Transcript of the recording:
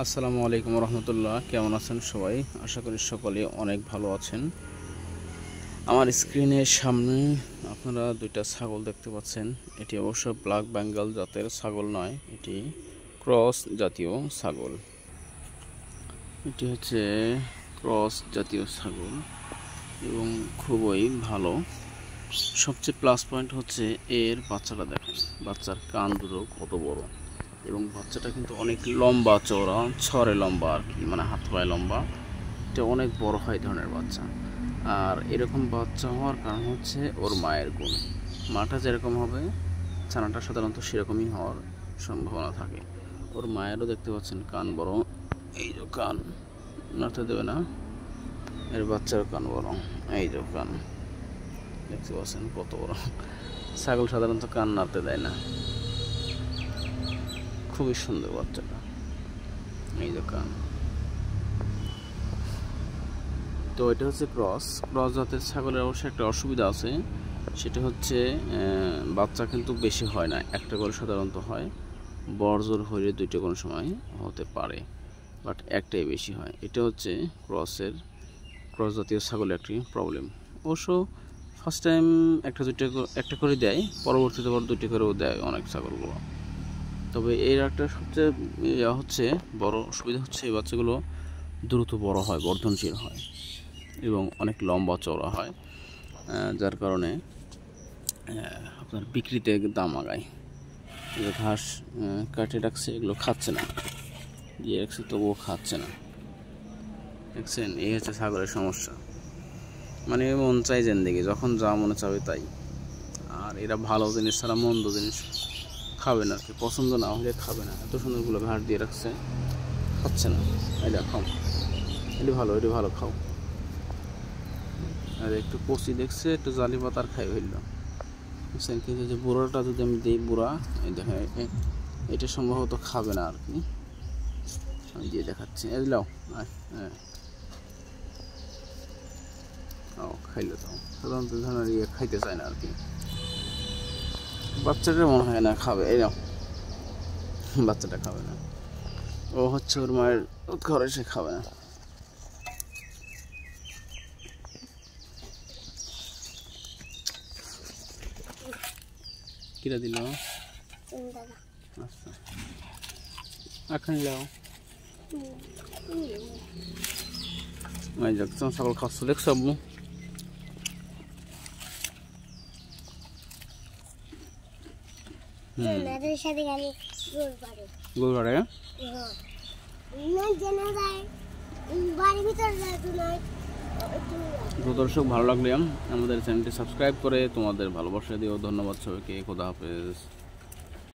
আসসালামু আলাইকুম রহমতুল্লাহ। কেমন আছেন সবাই? আশা করি সকলে অনেক ভালো আছেন। আমার স্ক্রিনের সামনে আপনারা দুইটা ছাগল দেখতে পাচ্ছেন। এটি অবশ্য ব্ল্যাক বেঙ্গল জাতের ছাগল নয়, এটি ক্রস জাতীয় ছাগল। এটি হচ্ছে ক্রস জাতীয় ছাগল এবং খুবই ভালো। সবচেয়ে প্লাস পয়েন্ট হচ্ছে এর বাচ্চাটা দেখেন, বাচ্চার কান দুটো কত বড় এবং বাচ্চাটা কিন্তু অনেক লম্বা চওড়া, ছড়ে লম্বা আর কি, মানে হাত পায়ে লম্বা। এটা অনেক বড় হয় ধরনের বাচ্চা। আর এরকম বাচ্চা হওয়ার কারণ হচ্ছে ওর মায়ের গুণ। মাটা যেরকম হবে ছানাটা সাধারণত সেরকমই হওয়ার সম্ভাবনা থাকে। ওর মায়েরও দেখতে পাচ্ছেন কান বড়, এই যে কান নাড়তে দেবে না, এর বাচ্চার কান বড়, এই যে কান দেখতে পাচ্ছেন কত বড়। ছাগল সাধারণত কান নাড়তে দেয় না। খুবই সুন্দর বাচ্চাটা, এই যে কান। তো এটা হচ্ছে ক্রস জাতের ছাগলের অবশ্যই একটা অসুবিধা আছে, সেটা হচ্ছে বাচ্চা কিন্তু বেশি হয় না, একটা করে সাধারণত হয়। বড়জোর হলে দুইটা কোনো সময় হতে পারে, বাট একটাই বেশি হয়। এটা হচ্ছে ক্রস জাতীয় ছাগলের একটি প্রবলেম। অবশ্য ফার্স্ট টাইম একটা করে দেয়, পরবর্তীতে আবার দুইটা করেও দেয় অনেক ছাগলগুলো। তবে এর একটা সবচেয়ে হচ্ছে বড় সুবিধা হচ্ছে এই বাচ্চাগুলো দ্রুত বড় হয়, বর্ধনশীল হয় এবং অনেক লম্বা চওড়া হয়, যার কারণে আপনার বিক্রিতে দাম আগায়। যে ঘাস কাটে রাখছে এগুলো খাচ্ছে না, দিয়ে রাখছে তবুও খাচ্ছে না। দেখছেন, এই হচ্ছে ছাগলের সমস্যা। মানে মন চাই জিন্দেগি, যখন যা মনে চাবে তাই। আর এরা ভালো জিনিস ছাড়া মন্দ জিনিস খাবে না আর কি, পছন্দ না হলে খাবে না। এত সুন্দরগুলো ঘাস দিয়ে রাখছে, খাচ্ছে না। এটা খাও, এটি ভালো খাও। আর একটু কচি দেখছে, একটু জালি পাতার খাই ফেললো। বুঝছেন, কিন্তু যে বুড়াটা যদি আমি দিই, বুড়া এই দেখেন, এটা সম্ভবত খাবে না আর কি। আমি দিয়ে দেখাচ্ছি, এই লাও, হ্যাঁ খাইলো। তো সাধারণত ধরনের খাইতে চায় না আর কি। বাচ্চাটা মনে হয় না খাবে, এই নাও, বাচ্চাটা খাবে না। ও হচ্ছে ওর মায়ের ঘরে, সে খাবে না। কিরা দিল? আচ্ছা, এখন লাও। এই দেখছো ছাগল খাচ্ছ, দেখছো আব্বু? দর্শক, ভালো লাগলে আমাদের চ্যানেলটি সাবস্ক্রাইব করে তোমাদের ভালোবাসা দিও। ধন্যবাদ সবাইকে। খোদা হাফেজ।